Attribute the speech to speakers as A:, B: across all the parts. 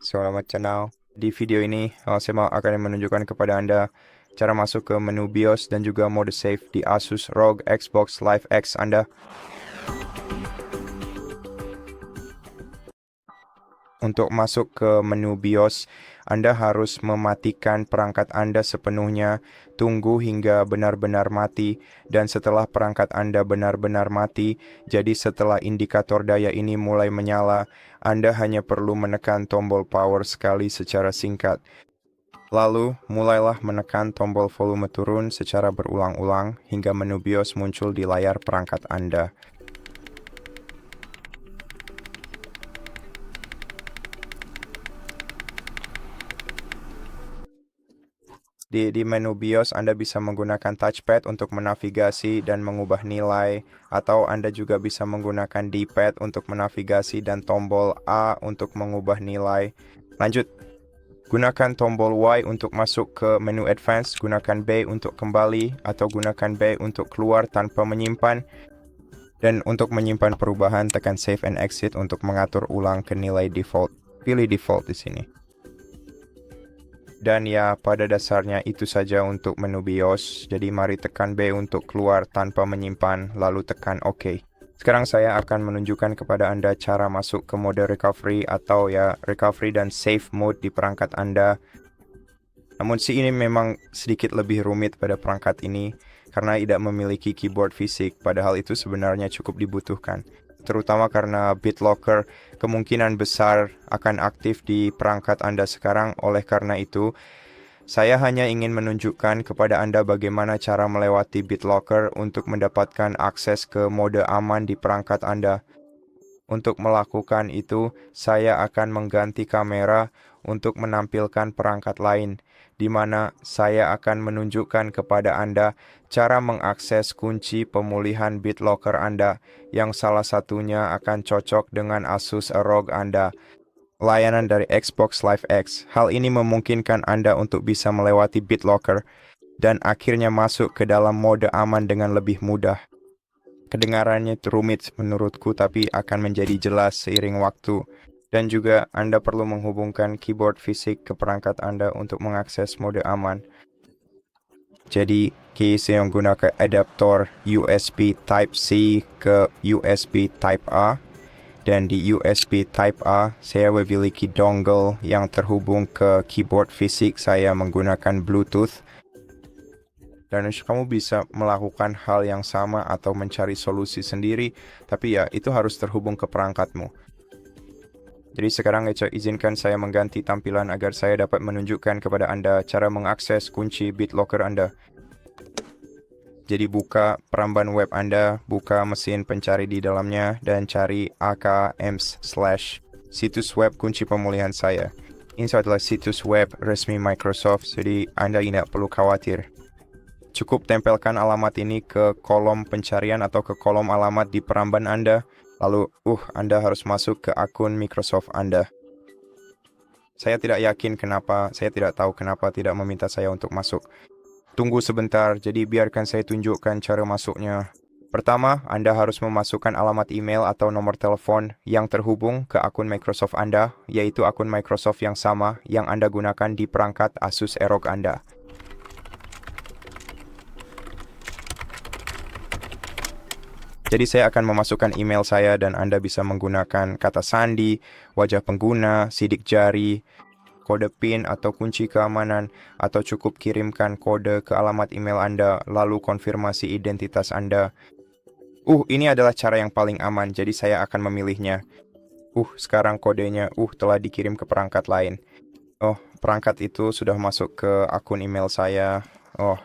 A: selamat channel. Di video ini, saya akan menunjukkan kepada Anda cara masuk ke menu BIOS dan juga mode save di Asus ROG Xbox Live X Anda. Untuk masuk ke menu BIOS, Anda harus mematikan perangkat Anda sepenuhnya, tunggu hingga benar-benar mati, dan setelah perangkat Anda benar-benar mati, jadi setelah indikator daya ini mulai menyala, Anda hanya perlu menekan tombol power sekali secara singkat. Lalu, mulailah menekan tombol volume turun secara berulang-ulang hingga menu BIOS muncul di layar perangkat Anda. Di menu BIOS, Anda bisa menggunakan touchpad untuk menavigasi dan mengubah nilai, atau Anda juga bisa menggunakan D-pad untuk menavigasi dan tombol A untuk mengubah nilai. Lanjut, gunakan tombol Y untuk masuk ke menu Advance, gunakan B untuk kembali, atau gunakan B untuk keluar tanpa menyimpan. Dan untuk menyimpan perubahan, tekan Save and Exit untuk mengatur ulang ke nilai default. Pilih default di sini. Dan ya, pada dasarnya itu saja untuk menu BIOS. Jadi mari tekan B untuk keluar tanpa menyimpan, lalu tekan OK. Sekarang saya akan menunjukkan kepada Anda cara masuk ke mode recovery atau ya recovery dan save mode di perangkat Anda. Namun ini memang sedikit lebih rumit pada perangkat ini karena tidak memiliki keyboard fisik, padahal itu sebenarnya cukup dibutuhkan. Terutama karena BitLocker kemungkinan besar akan aktif di perangkat Anda sekarang. Oleh karena itu, saya hanya ingin menunjukkan kepada Anda bagaimana cara melewati BitLocker untuk mendapatkan akses ke mode aman di perangkat Anda. Untuk melakukan itu, saya akan mengganti kamera untuk menampilkan perangkat lain, di mana saya akan menunjukkan kepada Anda cara mengakses kunci pemulihan BitLocker Anda, yang salah satunya akan cocok dengan Asus ROG Anda, layanan dari Xbox Live X. Hal ini memungkinkan Anda untuk bisa melewati BitLocker dan akhirnya masuk ke dalam mode aman dengan lebih mudah. Kedengarannya rumit menurutku, tapi akan menjadi jelas seiring waktu. Dan juga Anda perlu menghubungkan keyboard fisik ke perangkat Anda untuk mengakses mode aman. Jadi, saya menggunakan adaptor USB Type-C ke USB Type-A. Dan di USB Type-A, saya memiliki dongle yang terhubung ke keyboard fisik saya menggunakan Bluetooth. Dan kamu bisa melakukan hal yang sama atau mencari solusi sendiri, tapi ya itu harus terhubung ke perangkatmu. Jadi sekarang izinkan saya mengganti tampilan agar saya dapat menunjukkan kepada Anda cara mengakses kunci BitLocker Anda. Jadi buka peramban web Anda, buka mesin pencari di dalamnya, dan cari AKEMS/ situs web kunci pemulihan saya. Ini adalah situs web resmi Microsoft, jadi Anda tidak perlu khawatir. Cukup tempelkan alamat ini ke kolom pencarian atau ke kolom alamat di peramban Anda. Lalu, Anda harus masuk ke akun Microsoft Anda. Saya tidak tahu kenapa tidak meminta saya untuk masuk. Tunggu sebentar, jadi biarkan saya tunjukkan cara masuknya. Pertama, Anda harus memasukkan alamat email atau nomor telepon yang terhubung ke akun Microsoft Anda, yaitu akun Microsoft yang sama yang Anda gunakan di perangkat Asus ROG Anda. Jadi saya akan memasukkan email saya dan Anda bisa menggunakan kata sandi, wajah pengguna, sidik jari, kode PIN atau kunci keamanan, atau cukup kirimkan kode ke alamat email Anda lalu konfirmasi identitas Anda. Ini adalah cara yang paling aman, jadi saya akan memilihnya. Sekarang kodenya telah dikirim ke perangkat lain. Perangkat itu sudah masuk ke akun email saya.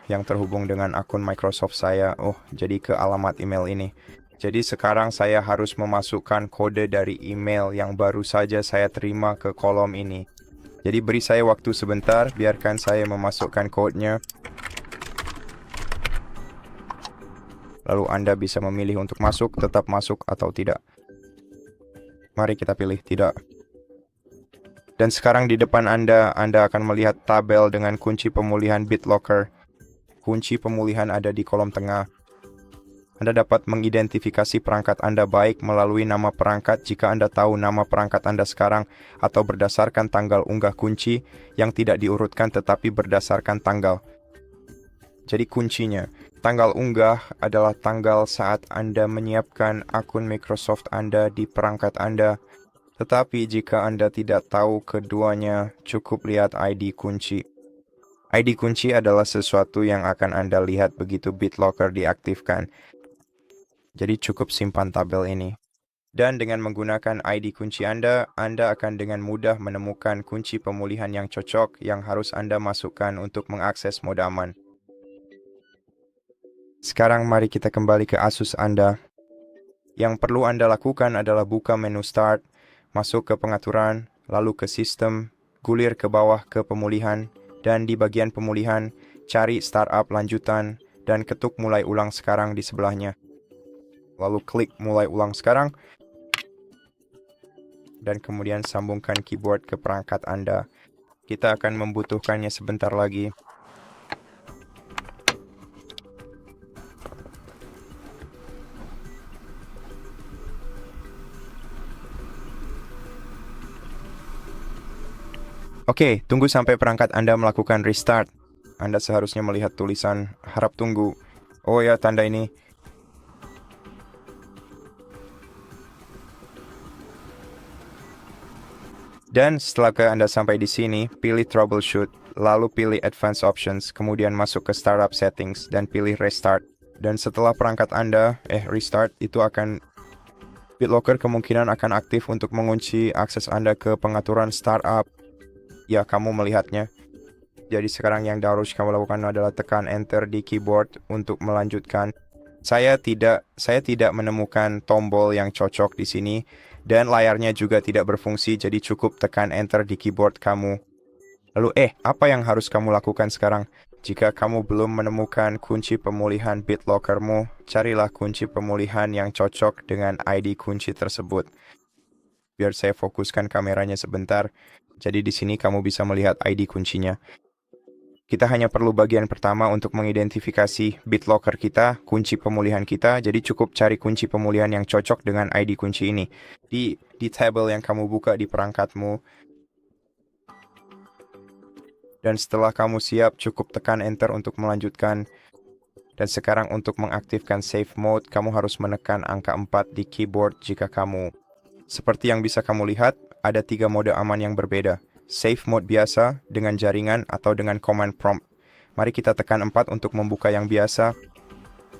A: Yang terhubung dengan akun Microsoft saya. Jadi ke alamat email ini. Jadi sekarang saya harus memasukkan kode dari email yang baru saja saya terima ke kolom ini. Jadi beri saya waktu sebentar, biarkan saya memasukkan kodenya. Lalu Anda bisa memilih untuk masuk, tetap masuk atau tidak. Mari kita pilih tidak. Dan sekarang di depan Anda akan melihat tabel dengan kunci pemulihan BitLocker. Kunci pemulihan ada di kolom tengah. Anda dapat mengidentifikasi perangkat Anda baik melalui nama perangkat jika Anda tahu nama perangkat Anda sekarang atau berdasarkan tanggal unggah kunci yang tidak diurutkan tetapi berdasarkan tanggal. Jadi kuncinya, tanggal unggah adalah tanggal saat Anda menyiapkan akun Microsoft Anda di perangkat Anda. Tetapi jika Anda tidak tahu keduanya, cukup lihat ID kunci. ID kunci adalah sesuatu yang akan Anda lihat begitu BitLocker diaktifkan. Jadi cukup simpan tabel ini. Dan dengan menggunakan ID kunci Anda akan dengan mudah menemukan kunci pemulihan yang cocok yang harus Anda masukkan untuk mengakses mode aman. Sekarang mari kita kembali ke Asus Anda. Yang perlu Anda lakukan adalah buka menu Start, masuk ke pengaturan, lalu ke Sistem, gulir ke bawah ke pemulihan, dan di bagian pemulihan, cari Startup lanjutan, dan ketuk mulai ulang sekarang di sebelahnya. Lalu klik mulai ulang sekarang, dan kemudian sambungkan keyboard ke perangkat Anda. Kita akan membutuhkannya sebentar lagi. Oke, tunggu sampai perangkat Anda melakukan restart. Anda seharusnya melihat tulisan harap tunggu. Oh ya, tanda ini. Dan setelah Anda sampai di sini, pilih Troubleshoot, lalu pilih Advanced Options, kemudian masuk ke Startup Settings, dan pilih Restart. Dan setelah perangkat Anda, restart, itu akan BitLocker kemungkinan akan aktif untuk mengunci akses Anda ke pengaturan startup. Ya, kamu melihatnya. Jadi sekarang yang harus kamu lakukan adalah tekan Enter di keyboard untuk melanjutkan. Saya tidak menemukan tombol yang cocok di sini. Dan layarnya juga tidak berfungsi, jadi cukup tekan Enter di keyboard kamu. Lalu, apa yang harus kamu lakukan sekarang? Jika kamu belum menemukan kunci pemulihan BitLockermu, carilah kunci pemulihan yang cocok dengan ID kunci tersebut. Biar saya fokuskan kameranya sebentar. Jadi di sini kamu bisa melihat ID kuncinya. Kita hanya perlu bagian pertama untuk mengidentifikasi BitLocker kita, kunci pemulihan kita. Jadi cukup cari kunci pemulihan yang cocok dengan ID kunci ini. Di tabel yang kamu buka di perangkatmu. Dan setelah kamu siap, cukup tekan Enter untuk melanjutkan. Dan sekarang untuk mengaktifkan Safe Mode, kamu harus menekan angka 4 di keyboard jika kamu. Seperti yang bisa kamu lihat, ada 3 mode aman yang berbeda. Safe Mode biasa, dengan jaringan, atau dengan command prompt. Mari kita tekan 4 untuk membuka yang biasa.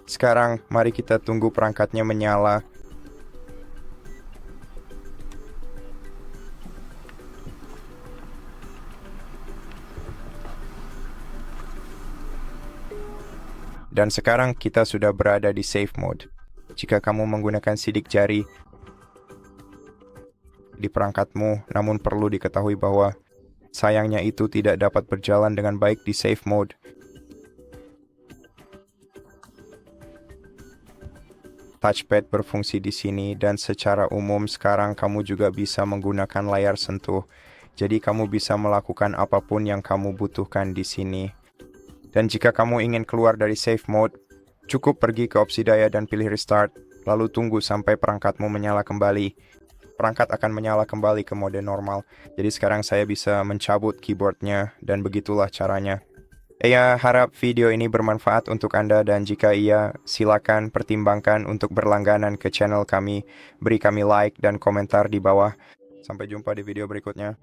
A: Sekarang, mari kita tunggu perangkatnya menyala. Dan sekarang kita sudah berada di Safe Mode. Jika kamu menggunakan sidik jari di perangkatmu, namun perlu diketahui bahwa sayangnya itu tidak dapat berjalan dengan baik di Safe Mode. Touchpad berfungsi di sini dan secara umum sekarang kamu juga bisa menggunakan layar sentuh. Jadi kamu bisa melakukan apapun yang kamu butuhkan di sini. Dan jika kamu ingin keluar dari Safe Mode, cukup pergi ke opsi daya dan pilih Restart, lalu tunggu sampai perangkatmu menyala kembali. Perangkat akan menyala kembali ke mode normal. Jadi sekarang saya bisa mencabut keyboardnya dan begitulah caranya. Saya harap video ini bermanfaat untuk Anda dan jika iya, silakan pertimbangkan untuk berlangganan ke channel kami. Beri kami like dan komentar di bawah. Sampai jumpa di video berikutnya.